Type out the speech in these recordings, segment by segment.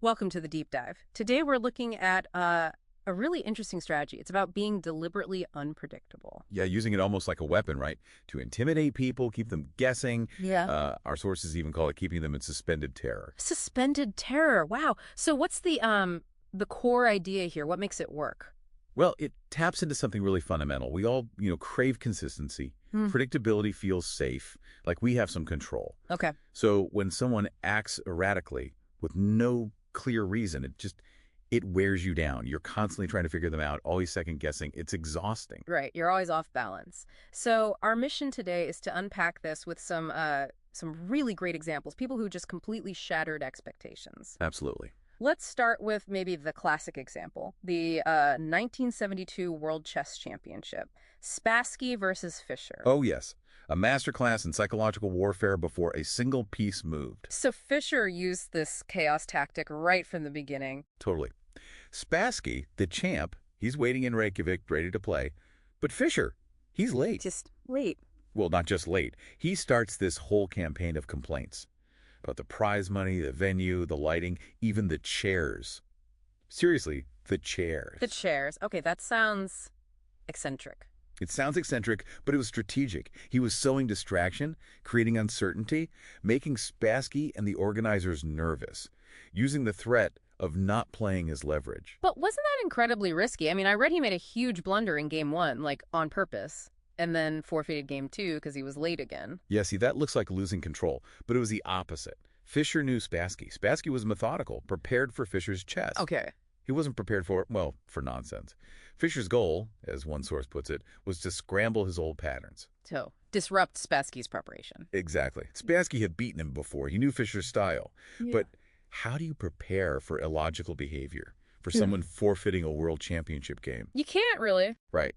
Welcome to the deep dive. Today we're looking at a really interesting strategy. It's about being deliberately unpredictable. Yeah, using it almost like a weapon, right? To intimidate people, keep them guessing. Yeah. Our sources even call it keeping them in suspended terror. Suspended terror. Wow. So what's the core idea here? What makes it work? Well, it taps into something really fundamental. We all, crave consistency. Predictability feels safe, like we have some control. Okay. So when someone acts erratically with no clear reason, it wears you down. You're constantly trying to figure them out, always second guessing. It's exhausting. Right. You're always off balance. So our mission today is to unpack this with some really great examples, people who just completely shattered expectations. Absolutely. Let's start with maybe the classic example, the 1972 World Chess Championship, Spassky versus Fischer. Oh, yes. A masterclass in psychological warfare before a single piece moved. So Fischer used this chaos tactic right from the beginning. Totally. Spassky, the champ, he's waiting in Reykjavik, ready to play. But Fischer, he's late. Just late. Well, not just late. He starts this whole campaign of complaints about the prize money, the venue, the lighting, even the chairs. Seriously, the chairs. The chairs. Okay, that sounds eccentric. It sounds eccentric, but it was strategic. He was sowing distraction, creating uncertainty, making Spassky and the organizers nervous, using the threat of not playing as leverage. But wasn't that incredibly risky? I mean, I read he made a huge blunder in game one, like on purpose, and then forfeited game two because he was late again. Yeah, see, that looks like losing control, but it was the opposite. Fischer knew Spassky. Spassky was methodical, prepared for Fischer's chess. Okay. He wasn't prepared for nonsense. Fischer's goal, as one source puts it, was to scramble his old patterns. So, disrupt Spassky's preparation. Exactly. Spassky had beaten him before. He knew Fischer's style. Yeah. But how do you prepare for illogical behavior, for someone forfeiting a world championship game? You can't really. Right.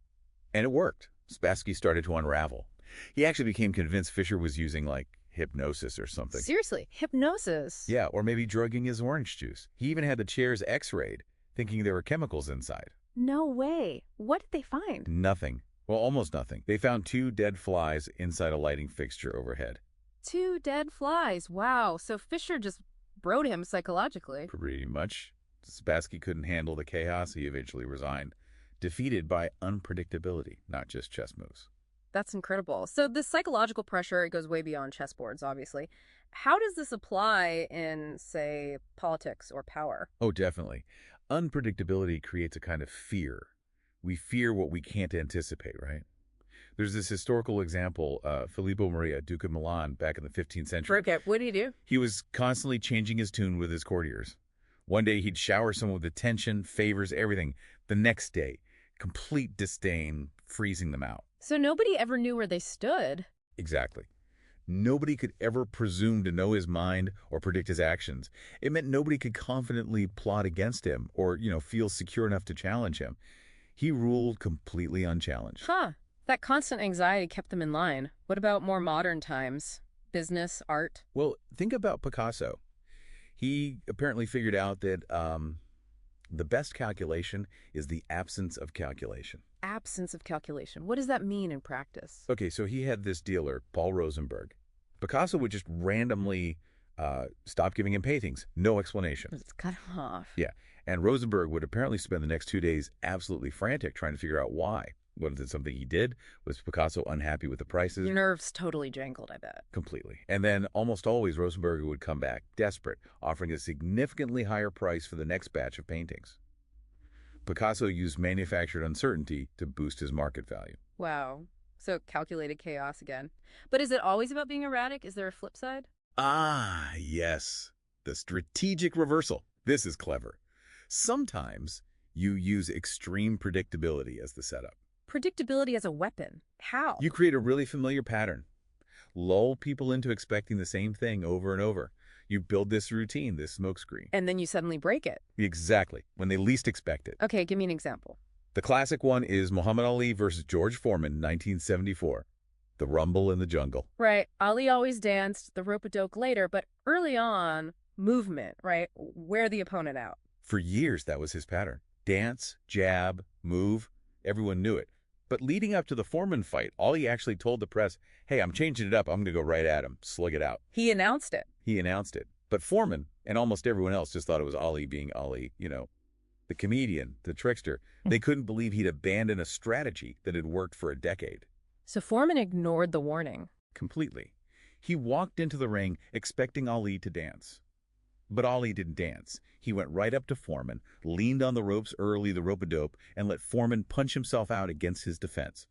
And it worked. Spassky started to unravel. He actually became convinced Fischer was using, hypnosis or something. Seriously, hypnosis. Yeah, or maybe drugging his orange juice. He even had the chairs x-rayed, thinking there were chemicals inside. No way. What did they find? Nothing. Well, almost nothing. They found 2 dead flies inside a lighting fixture overhead. 2 dead flies. Wow. So Fischer just broke him psychologically. Pretty much. Spassky couldn't handle the chaos. He eventually resigned, defeated by unpredictability, not just chess moves. That's incredible. So this psychological pressure, it goes way beyond chessboards, obviously. How does this apply in, say, politics or power? Oh, definitely. Unpredictability creates a kind of fear. We fear what we can't anticipate, right? There's this historical example, Filippo Maria, Duke of Milan, back in the 15th century. Okay, what did he do? He was constantly changing his tune with his courtiers. One day he'd shower someone with attention, favors, everything. The next day, complete disdain, freezing them out. So nobody ever knew where they stood. Exactly. Nobody could ever presume to know his mind or predict his actions. It meant nobody could confidently plot against him or, feel secure enough to challenge him. He ruled completely unchallenged. Huh. That constant anxiety kept them in line. What about more modern times? Business, art? Well, think about Picasso. He apparently figured out that the best calculation is the absence of calculation. Absence of calculation. What does that mean in practice? Okay, so he had this dealer, Paul Rosenberg. Picasso would just randomly stop giving him paintings. No explanation. It's cut him off. Yeah, and Rosenberg would apparently spend the next 2 days absolutely frantic trying to figure out why. Was it something he did? Was Picasso unhappy with the prices? Your nerves totally jangled, I bet. Completely. And then almost always Rosenberg would come back, desperate, offering a significantly higher price for the next batch of paintings. Picasso used manufactured uncertainty to boost his market value. Wow. So calculated chaos again. But is it always about being erratic? Is there a flip side? Ah, yes. The strategic reversal. This is clever. Sometimes you use extreme predictability as the setup. Predictability as a weapon. How? You create a really familiar pattern. Lull people into expecting the same thing over and over. You build this routine, this smokescreen. And then you suddenly break it. Exactly, when they least expect it. Okay, give me an example. The classic one is Muhammad Ali versus George Foreman, 1974. The rumble in the jungle. Right. Ali always danced, the rope-a-dope later, but early on, movement, right? Wear the opponent out. For years, that was his pattern. Dance, jab, move. Everyone knew it. But leading up to the Foreman fight, all he actually told the press, hey, I'm changing it up. I'm going to go right at him, slug it out. He announced it. He announced it. But Foreman and almost everyone else just thought it was Ali being Ali, the comedian, the trickster. They couldn't believe he'd abandoned a strategy that had worked for a decade. So Foreman ignored the warning. Completely. He walked into the ring expecting Ali to dance. But Ali didn't dance. He went right up to Foreman, leaned on the ropes early, the rope-a-dope, and let Foreman punch himself out against his defense.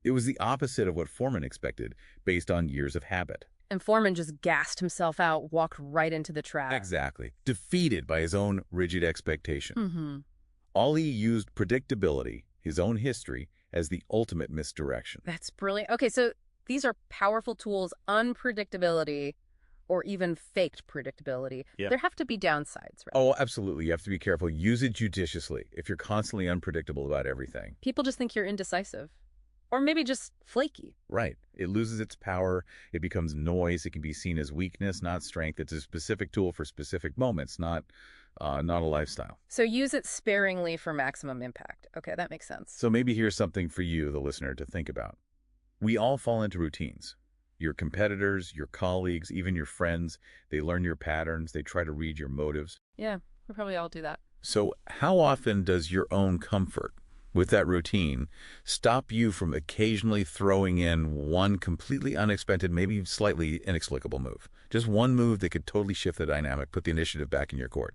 It was the opposite of what Foreman expected, based on years of habit. And Foreman just gassed himself out, walked right into the trap. Exactly. Defeated by his own rigid expectation. Mm-hmm. Ali used predictability, his own history, as the ultimate misdirection. That's brilliant. Okay, so these are powerful tools, unpredictability, or even faked predictability. Yeah. There have to be downsides, right? Oh, absolutely. You have to be careful. Use it judiciously if you're constantly unpredictable about everything. People just think you're indecisive. Or maybe just flaky. Right. It loses its power. It becomes noise. It can be seen as weakness, not strength. It's a specific tool for specific moments, not a lifestyle. So use it sparingly for maximum impact. Okay, that makes sense. So maybe here's something for you, the listener, to think about. We all fall into routines. Your competitors, your colleagues, even your friends, they learn your patterns. They try to read your motives. Yeah, we probably all do that. So how often does your own comfort with that routine stop you from occasionally throwing in one completely unexpected, maybe slightly inexplicable move? Just one move that could totally shift the dynamic, put the initiative back in your court.